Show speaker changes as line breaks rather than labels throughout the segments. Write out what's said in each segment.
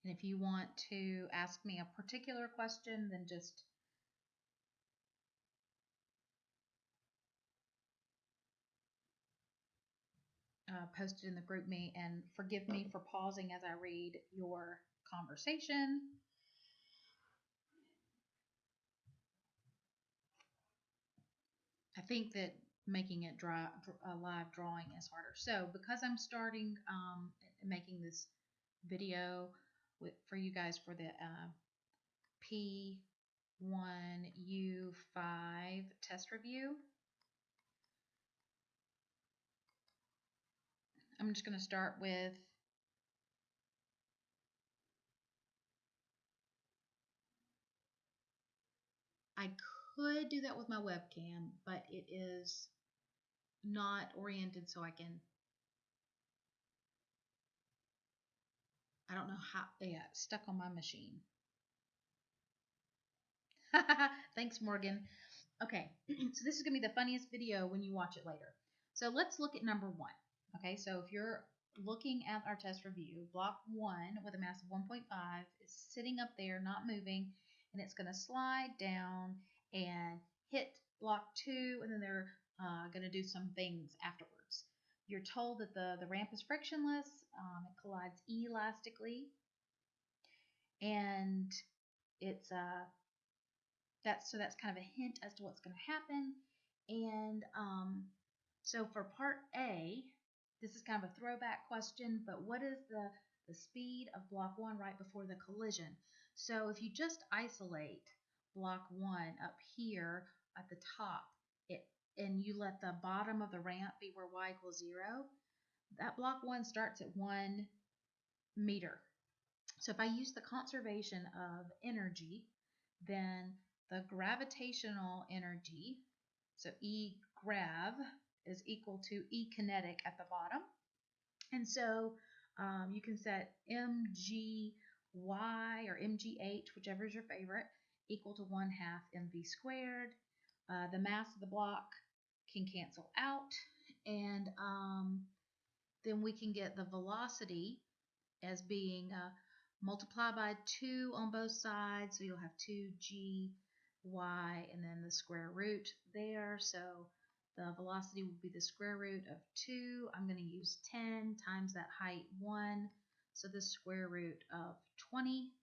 And if you want to ask me a particular question, then just post it in the group me, and forgive me for pausing as I read your conversation. I think that making it a live drawing is harder. So because I'm starting making this video for you guys for the P1 U5 test review, I'm just going to start with I could do that with my webcam, but it is not oriented so I don't know how, yeah, it's stuck on my machine. Thanks, Morgan. Okay, so this is going to be the funniest video when you watch it later. So let's look at number 1. Okay, so if you're looking at our test review, block 1 with a mass of 1.5 is sitting up there, not moving, and it's going to slide down and hit block 2, and then they're going to do some things afterwards. You're told that the ramp is frictionless, it collides elastically, and it's that's kind of a hint as to what's going to happen. And so for part A, this is kind of a throwback question, but what is the speed of block 1 right before the collision? So if you just isolate block 1 up here at the top, and you let the bottom of the ramp be where y equals 0, that block 1 starts at 1 meter. So if I use the conservation of energy, then the gravitational energy, so E grav, is equal to E kinetic at the bottom. And so you can set mgy or mgh, whichever is your favorite, equal to 1/2 mv squared. The mass of the block can cancel out, and then we can get the velocity as being multiplied by 2 on both sides, so you'll have 2gy and then the square root there. So the velocity will be the square root of 2. I'm going to use 10 times that height 1, so the square root of 20.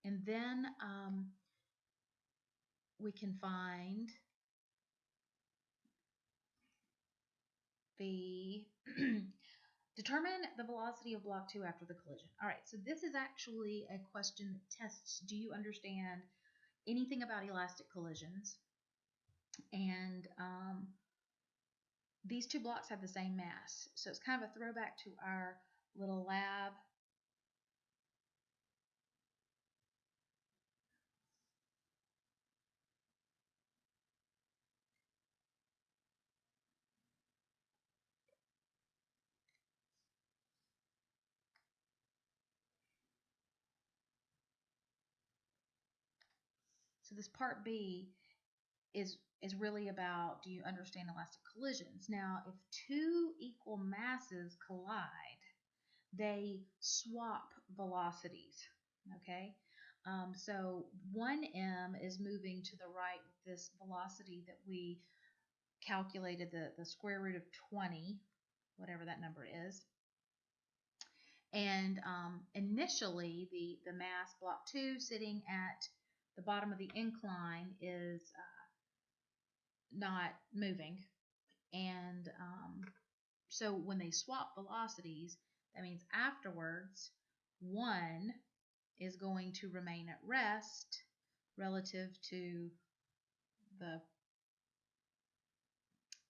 And then we can find the determine the velocity of block 2 after the collision. All right, so this is actually a question that tests, do you understand anything about elastic collisions? And these two blocks have the same mass, so it's kind of a throwback to our little lab. So this part B is really about, do you understand elastic collisions? Now, if two equal masses collide, they swap velocities, okay? So 1m is moving to the right with this velocity that we calculated, the square root of 20, whatever that number is. And initially, the mass, block 2, sitting at the bottom of the incline is not moving. And so when they swap velocities, that means afterwards, 1 is going to remain at rest relative to the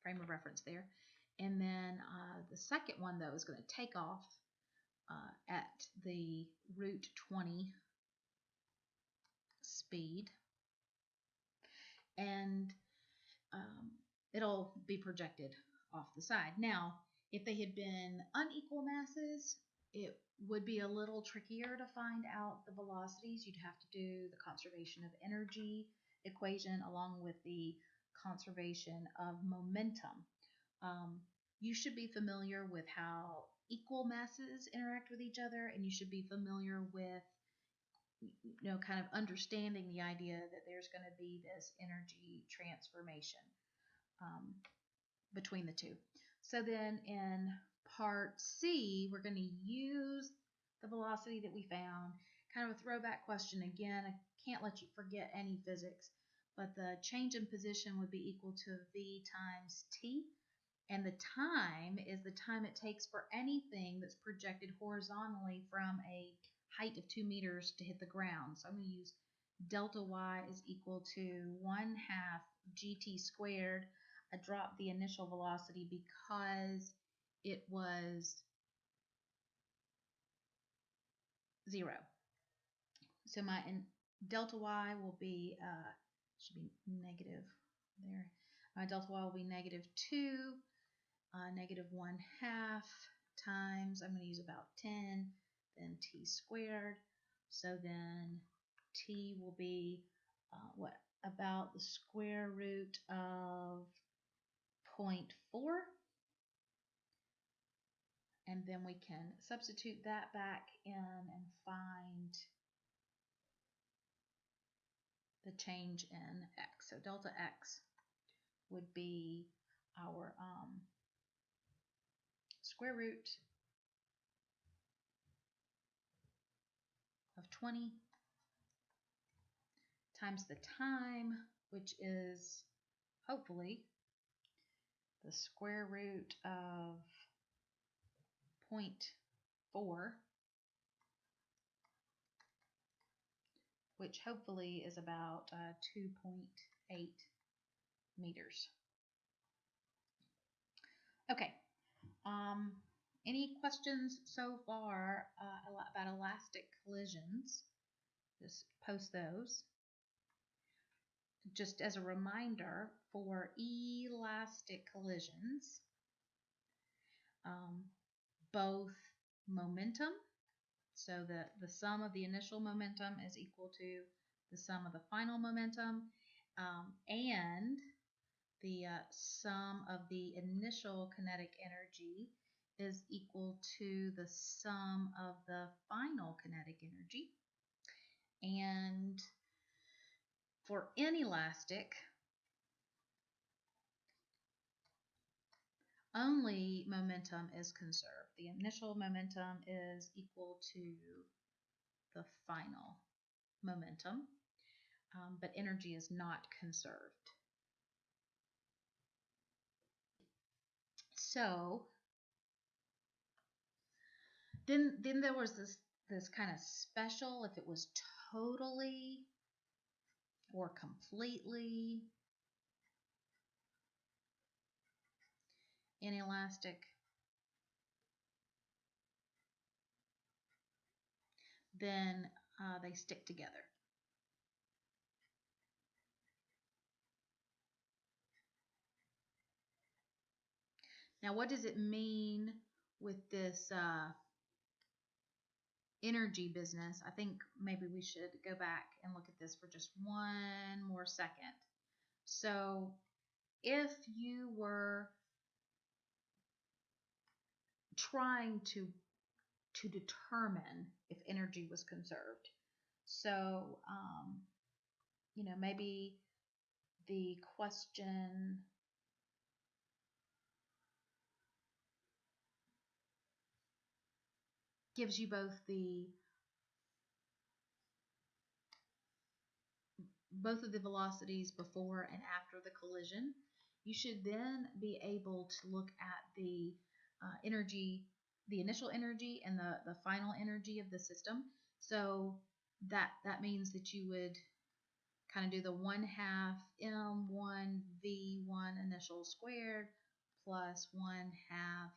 frame of reference there. And then the second one, though, is going to take off at the root 20 speed. And it'll be projected off the side. Now, if they had been unequal masses, it would be a little trickier to find out the velocities. You'd have to do the conservation of energy equation along with the conservation of momentum. You should be familiar with how equal masses interact with each other, and you should be familiar with, kind of understanding the idea that there's going to be this energy transformation between the two. So then in part C, we're going to use the velocity that we found, kind of a throwback question. Again, I can't let you forget any physics, but the change in position would be equal to v times t, and the time is the time it takes for anything that's projected horizontally from a height of 2 meters to hit the ground. So I'm going to use delta y is equal to 1/2 gt squared. I dropped the initial velocity because it was 0. So my delta y will be, should be negative there. My delta y will be -2, -1/2 times, I'm going to use about 10, then t squared. So then t will be, about the square root of 0.4. And then we can substitute that back in and find the change in x. So delta x would be our square root of 20 times the time, which is hopefully the square root of 0.4, which hopefully is about 2.8 meters. Okay. Any questions so far about elastic collisions? Just post those. Just as a reminder, for elastic collisions, both momentum, so the sum of the initial momentum is equal to the sum of the final momentum, and the sum of the initial kinetic energy is equal to the sum of the final kinetic energy. And for inelastic, only momentum is conserved. The initial momentum is equal to the final momentum, but energy is not conserved. So then there was this kind of special, if it was totally or completely inelastic, then they stick together. Now, what does it mean with this energy business? I think maybe we should go back and look at this for just one more second. So if you were trying to determine if energy was conserved, so maybe the question gives you both of the velocities before and after the collision. You should then be able to look at the energy, the initial energy and the final energy of the system. So that means that you would kind of do the 1/2 m1 v1 initial squared plus 1/2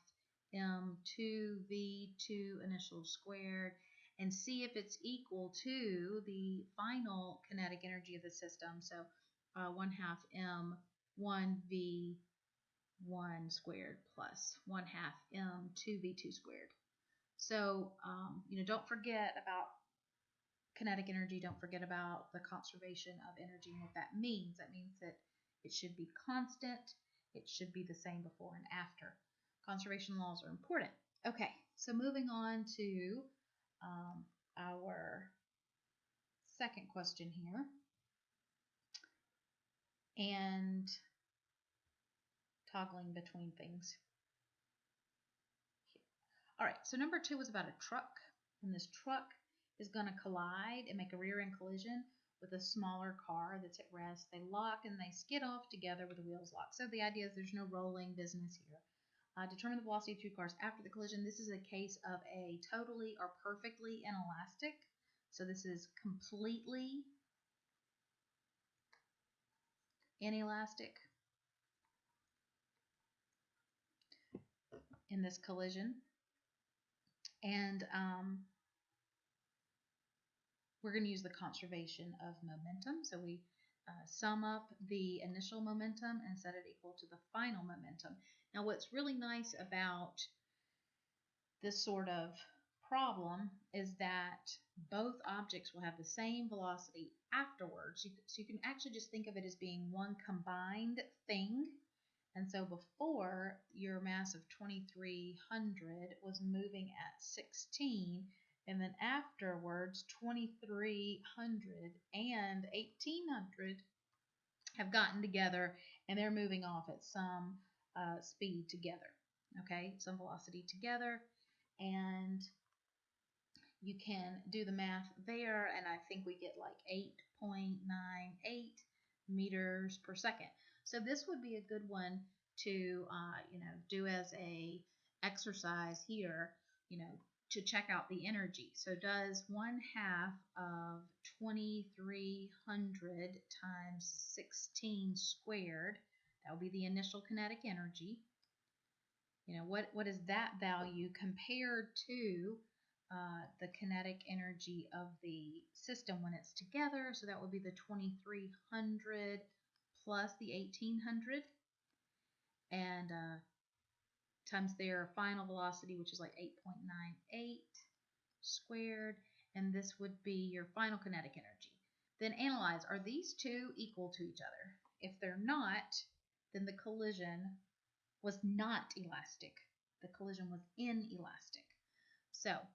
m2 v2 initial squared, and see if it's equal to the final kinetic energy of the system. So 1/2 m1 v1 squared plus 1/2 m2 v2 squared. So don't forget about kinetic energy. Don't forget about the conservation of energy and what that means. That means that it should be constant. It should be the same before and after. Conservation laws are important. Okay, so moving on to our second question here. And toggling between things. All right, so number 2 was about a truck. And this truck is going to collide and make a rear end collision with a smaller car that's at rest. They lock and they skid off together with the wheels locked. So the idea is there's no rolling business here. Determine the velocity of 2 cars after the collision. This is a case of a totally or perfectly inelastic. So this is completely inelastic in this collision. And we're going to use the conservation of momentum. So we sum up the initial momentum and set it equal to the final momentum. Now what's really nice about this sort of problem is that both objects will have the same velocity afterwards. So you can actually just think of it as being one combined thing. And so before, your mass of 2300 was moving at 16, and then afterwards 2300 and 1800 have gotten together and they're moving off at some speed together, okay, some velocity together. And you can do the math there, and I think we get like 8.98 meters per second. So this would be a good one to do as a exercise here, to check out the energy. So does 1/2 of 2300 times 16 squared, that would be the initial kinetic energy. What is that value compared to the kinetic energy of the system when it's together? So that would be the 2300 plus the 1800, and times their final velocity, which is like 8.98 squared, and this would be your final kinetic energy. Then analyze, are these two equal to each other? If they're not, then the collision was not elastic. The collision was inelastic. So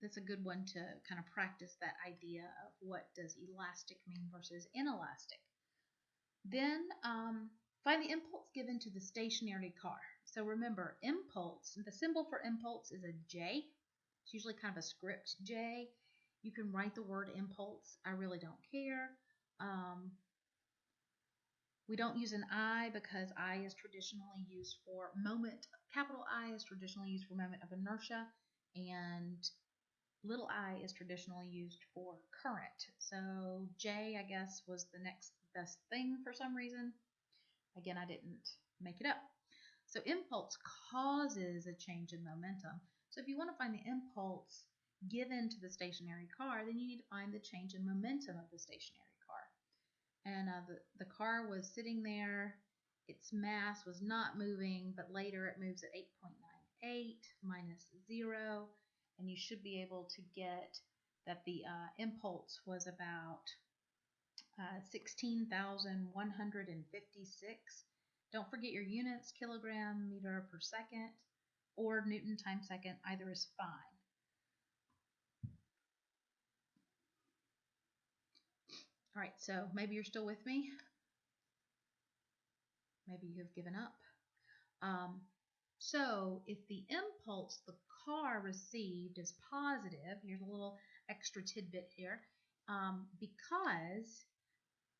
that's a good one to kind of practice that idea of what does elastic mean versus inelastic. Then find the impulse given to the stationary car. So remember, impulse, the symbol for impulse is a J. It's usually kind of a script J. You can write the word impulse. I really don't care. We don't use an I because I is traditionally used for moment. Capital I is traditionally used for moment of inertia, and little I is traditionally used for current. So J, I guess, was the next best thing for some reason. Again, I didn't make it up. So impulse causes a change in momentum. So if you want to find the impulse given to the stationary car, then you need to find the change in momentum of the stationary car. And the car was sitting there. Its mass was not moving, but later it moves at 8.98 minus 0. And you should be able to get that the impulse was about 16,156. Don't forget your units, kilogram, meter per second, or Newton times second. Either is fine. All right, so maybe you're still with me. Maybe you have given up. So if the impulse the car received is positive, here's a little extra tidbit here, because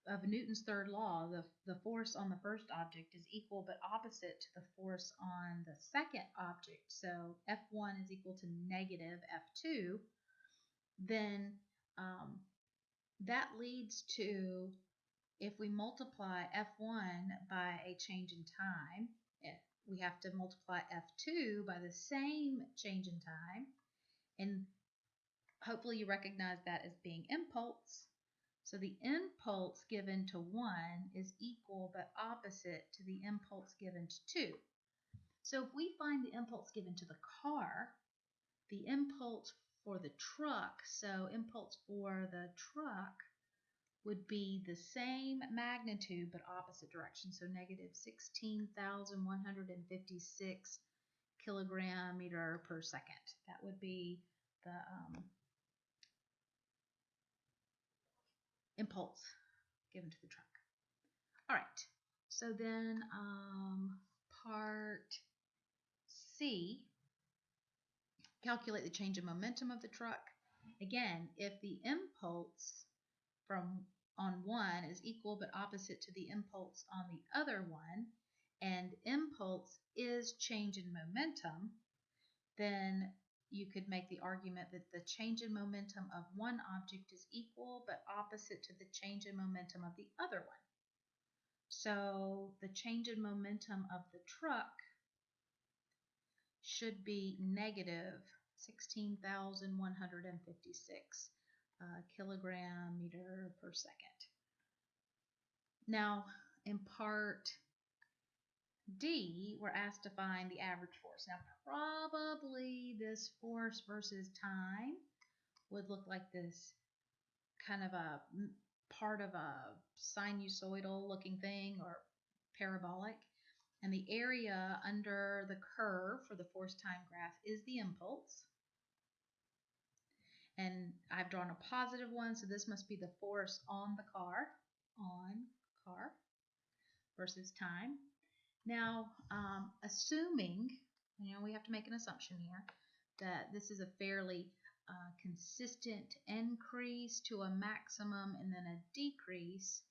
of Newton's third law, the force on the first object is equal but opposite to the force on the second object. So F1 is equal to negative F2. Then that leads to, if we multiply F1 by a change in time, we have to multiply F2 by the same change in time. And hopefully you recognize that as being impulse. So the impulse given to 1 is equal but opposite to the impulse given to 2. So if we find the impulse given to the car, the impulse for the truck, so impulse for the truck would be the same magnitude but opposite direction. So negative 16,156 kilogram meter per second. That would be the impulse given to the truck. All right, so then part C, calculate the change in momentum of the truck. Again, if the impulse on one is equal but opposite to the impulse on the other one, and impulse is change in momentum, then you could make the argument that the change in momentum of one object is equal but opposite to the change in momentum of the other one. So the change in momentum of the truck should be negative 16,156 kilogram meter per second. Now, in part D, we're asked to find the average force. Now, probably this force versus time would look like this, kind of a part of a sinusoidal looking thing or parabolic. And the area under the curve for the force time graph is the impulse. And I've drawn a positive one, so this must be the force on the car, versus time. Now, assuming, we have to make an assumption here, that this is a fairly consistent increase to a maximum and then a decrease,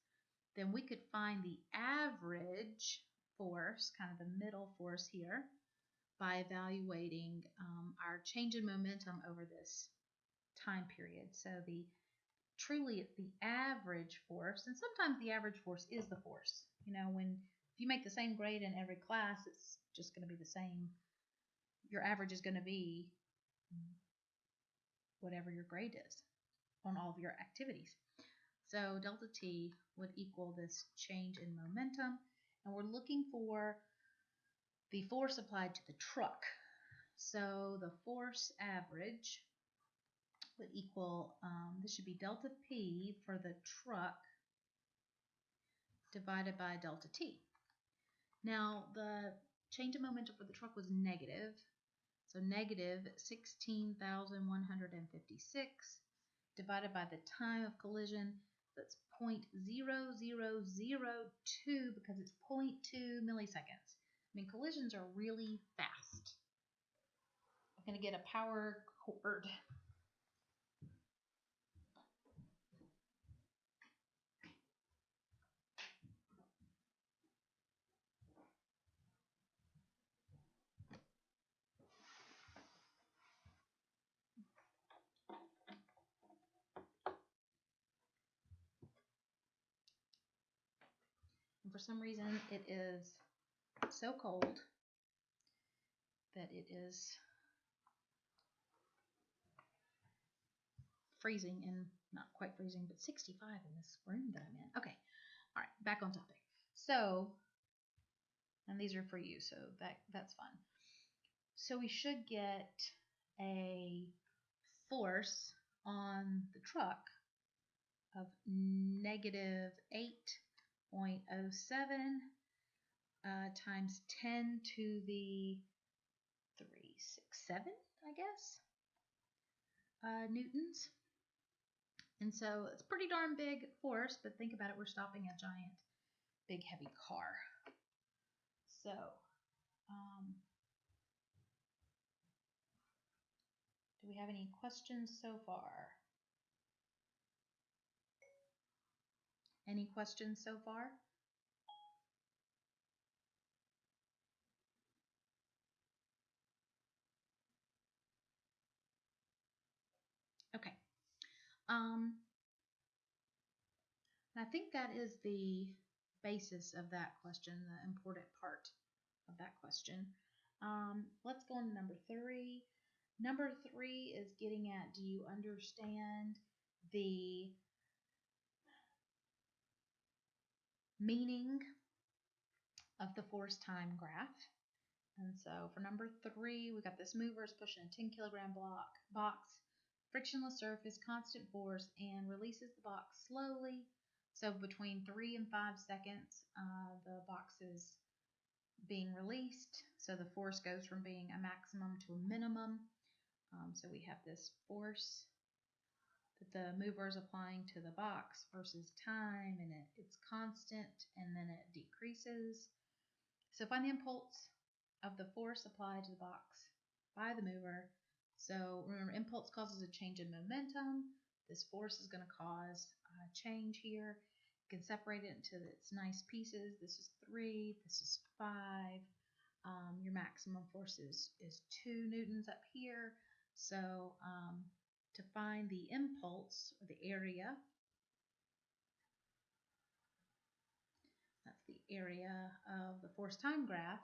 then we could find the average force, kind of the middle force here, by evaluating our change in momentum over this time period. So truly it's the average force, and sometimes the average force is the force. If you make the same grade in every class, it's just going to be the same. Your average is going to be whatever your grade is on all of your activities. So delta T would equal this change in momentum, and we're looking for the force applied to the truck. So the force average would equal, this should be delta P for the truck divided by delta T. Now, the change in momentum for the truck was negative, so negative 16,156 divided by the time of collision, that's 0.0002 because it's 0.2 milliseconds. Collisions are really fast. I'm going to get a power cord. And for some reason, it is so cold that it is freezing, and not quite freezing, but 65 in this room that I'm in. Okay, all right, back on topic. So, and these are for you, so that's fun. So we should get a force on the truck of negative 8.07 times 10 to the 367, I guess, newtons. And so it's a pretty darn big force, but think about it, we're stopping a giant, big, heavy car. So, do we have any questions so far? Any questions so far? Okay. I think that is the basis of that question, the important part of that question. Let's go on to number 3. Number 3 is getting at, do you understand the meaning of the force time graph? And so for number 3, we got this mover is pushing a 10 kilogram box, frictionless surface, constant force, and releases the box slowly. So between 3 and 5 seconds, the box is being released. So the force goes from being a maximum to a minimum. So we have this force that the mover is applying to the box versus time, and it's constant, and then it decreases. So find the impulse of the force applied to the box by the mover. So remember, impulse causes a change in momentum. This force is going to cause a change here. You can separate it into its nice pieces. This is 3, this is 5. Your maximum force is 2 newtons up here. So to find the impulse, or the area, that's the area of the force time graph.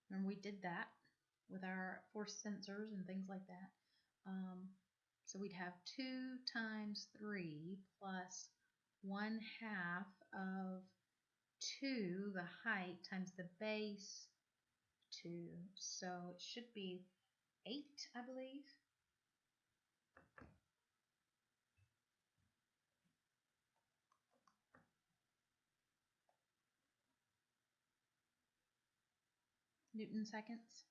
Remember, we did that with our force sensors and things like that. So we'd have 2 times 3 plus 1/2 of 2, the height, times the base 2. So it should be 8, I believe. Newton seconds.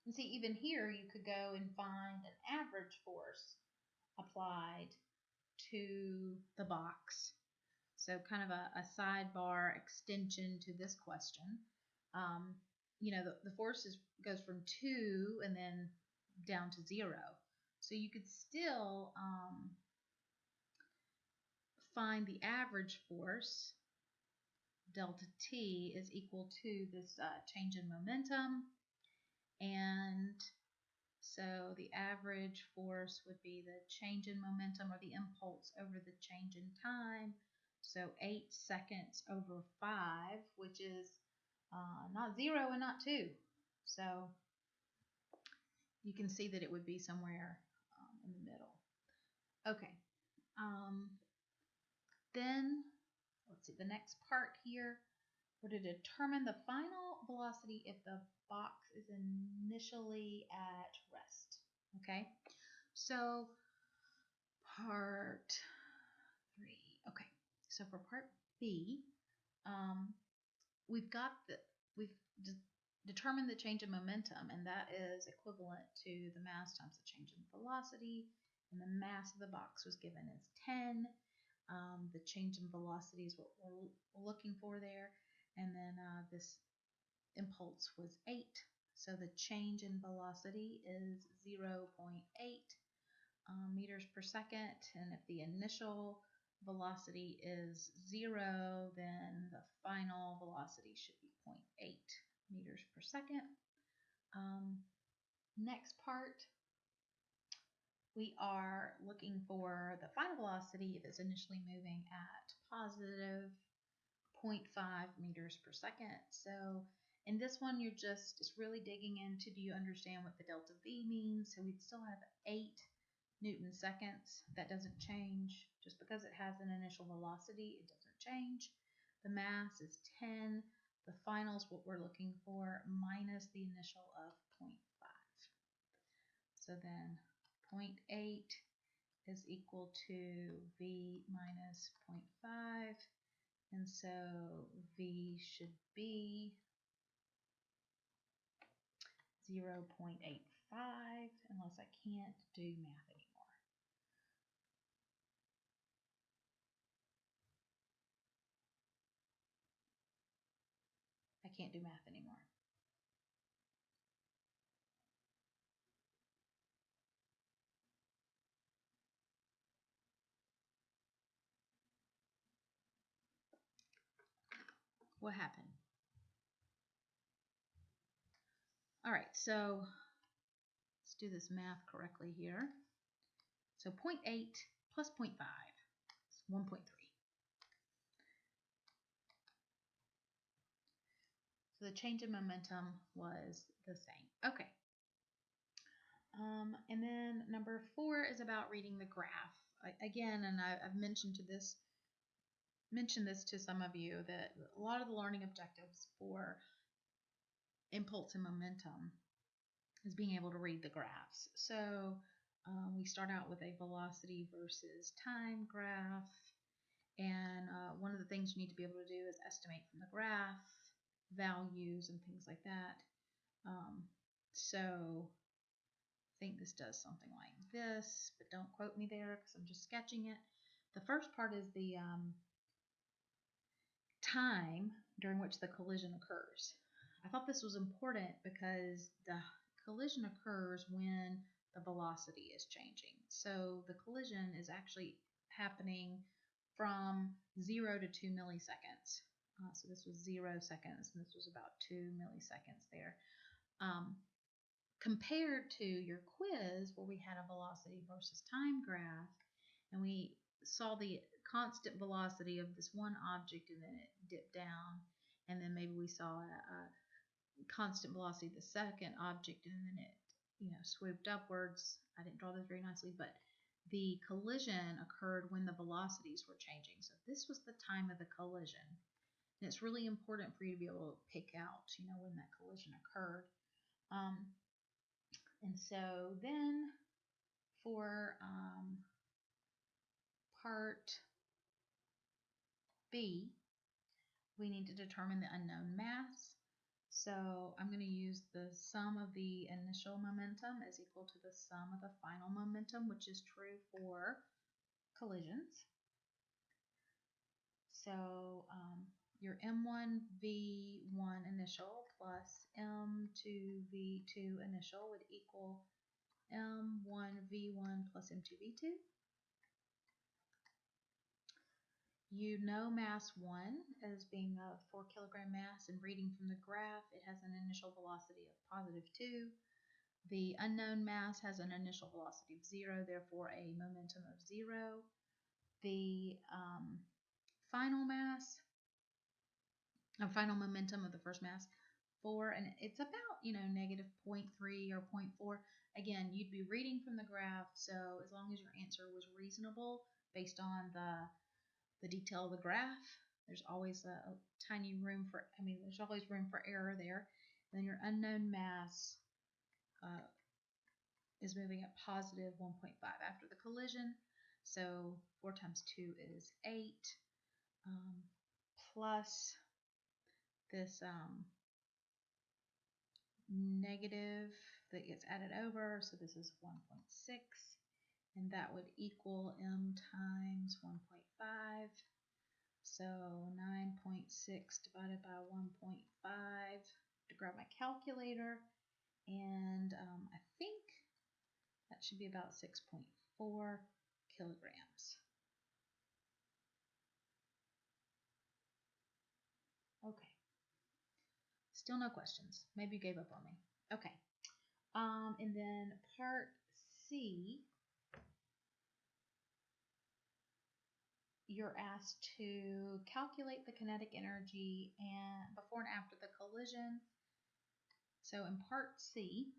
And see, even here you could go and find an average force applied to the box. So kind of a sidebar extension to this question. You know, the force goes from 2 and then down to 0. So you could still find the average force. Delta T is equal to this change in momentum. And so the average force would be the change in momentum, or the impulse, over the change in time. So 8 seconds over 5, which is not 0 and not 2. So you can see that it would be somewhere in the middle. Okay. Then, let's see, the next part here, we're to determine the final velocity if the box is initially at rest. Okay, so part 3. Okay, so for part B, we've determined the change in momentum, and that is equivalent to the mass times the change in velocity, and the mass of the box was given as 10. The change in velocity is what we're looking for there, and then this impulse was 8. So the change in velocity is 0.8 meters per second, and if the initial velocity is 0, then the final velocity should be 0.8 meters per second. Next part, we are looking for the final velocity if it's initially moving at positive 0.5 meters per second. So in this one, you're just really digging into, do you understand what the delta V means? So we'd still have 8 Newton seconds. That doesn't change. Just because it has an initial velocity, it doesn't change. The mass is 10. The final is what we're looking for, minus the initial of 0.5. So then 0.8 is equal to V minus 0.5. And so V should be 0.85, unless I can't do math anymore. I can't do math anymore. What happened? All right, so let's do this math correctly here. So 0.8 plus 0.5 is 1.3. So the change in momentum was the same. Okay. And then number 4 is about reading the graph. Again, and I've mentioned this to some of you, that a lot of the learning objectives for impulse and momentum is being able to read the graphs. So We start out with a velocity versus time graph. And one of the things you need to be able to do is estimate from the graph values and things like that. So I think this does something like this, but don't quote me there because I'm just sketching it. The first part is the time during which the collision occurs. I thought this was important because the collision occurs when the velocity is changing. So the collision is actually happening from 0 to 2 milliseconds. So this was 0 seconds, and this was about 2 milliseconds there. Compared to your quiz where we had a velocity versus time graph, and we saw the constant velocity of this one object and then it dipped down, and then maybe we saw a constant velocity of the second object and then it swooped upwards. I didn't draw this very nicely, but the collision occurred when the velocities were changing. So this was the time of the collision, and it's really important for you to be able to pick out when that collision occurred. And so then for part B, we need to determine the unknown mass. So I'm going to use the sum of the initial momentum is equal to the sum of the final momentum, which is true for collisions. So your M1V1 initial plus M2V2 initial would equal M1V1 plus M2V2. You know mass 1 as being a 4 kilogram mass, and reading from the graph, it has an initial velocity of positive 2. The unknown mass has an initial velocity of 0, therefore a momentum of 0. The final momentum of the first mass, 4, and it's about negative 0.3 or 0.4. Again, you'd be reading from the graph, so as long as your answer was reasonable based on the detail of the graph, there's always a tiny room for, there's always room for error there. And then your unknown mass is moving at positive 1.5 after the collision. So 4 times 2 is 8, plus this negative that gets added over, so this is 1.6, and that would equal m times 1.5. So 9.6 divided by 1.5, to grab my calculator, and I think that should be about 6.4 kilograms. Okay. Still no questions. Maybe you gave up on me. Okay. And then part C, you're asked to calculate the kinetic energy and before and after the collision. So in part C,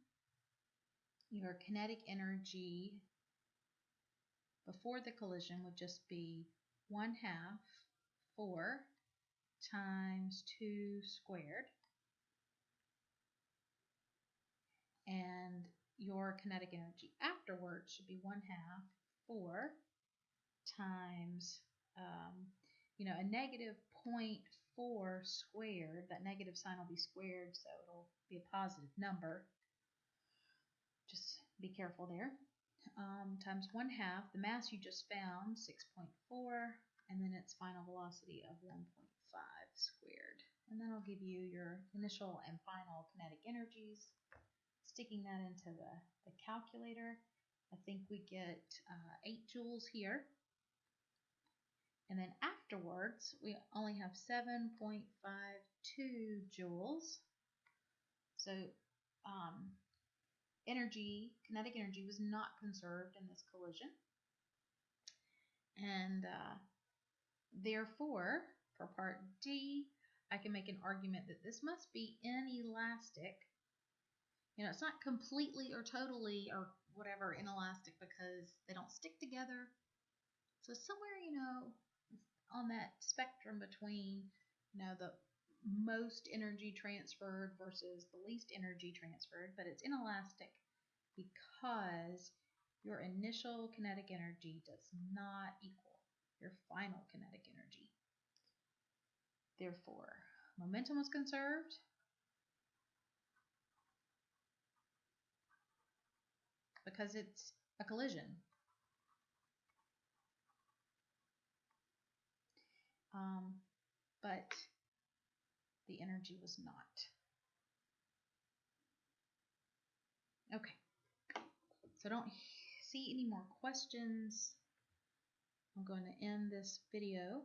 your kinetic energy before the collision would just be 1/2 4 times 2 squared. And your kinetic energy afterwards should be 1/2 4 times, a negative 0.4 squared. That negative sign will be squared, so it'll be a positive number. Just be careful there. Times 1/2 the mass you just found, 6.4, and then its final velocity of 1.5 squared. And then I'll give you your initial and final kinetic energies. Sticking that into the calculator, I think we get 8 joules here. And then afterwards, we only have 7.52 joules. So kinetic energy was not conserved in this collision. And therefore, for part D, I can make an argument that this must be inelastic. It's not completely or totally or whatever inelastic because they don't stick together. So somewhere, on that spectrum between, the most energy transferred versus the least energy transferred, but it's inelastic because your initial kinetic energy does not equal your final kinetic energy. Therefore, momentum was conserved because it's a collision. But the energy was not. Okay, so I don't see any more questions. I'm going to end this video.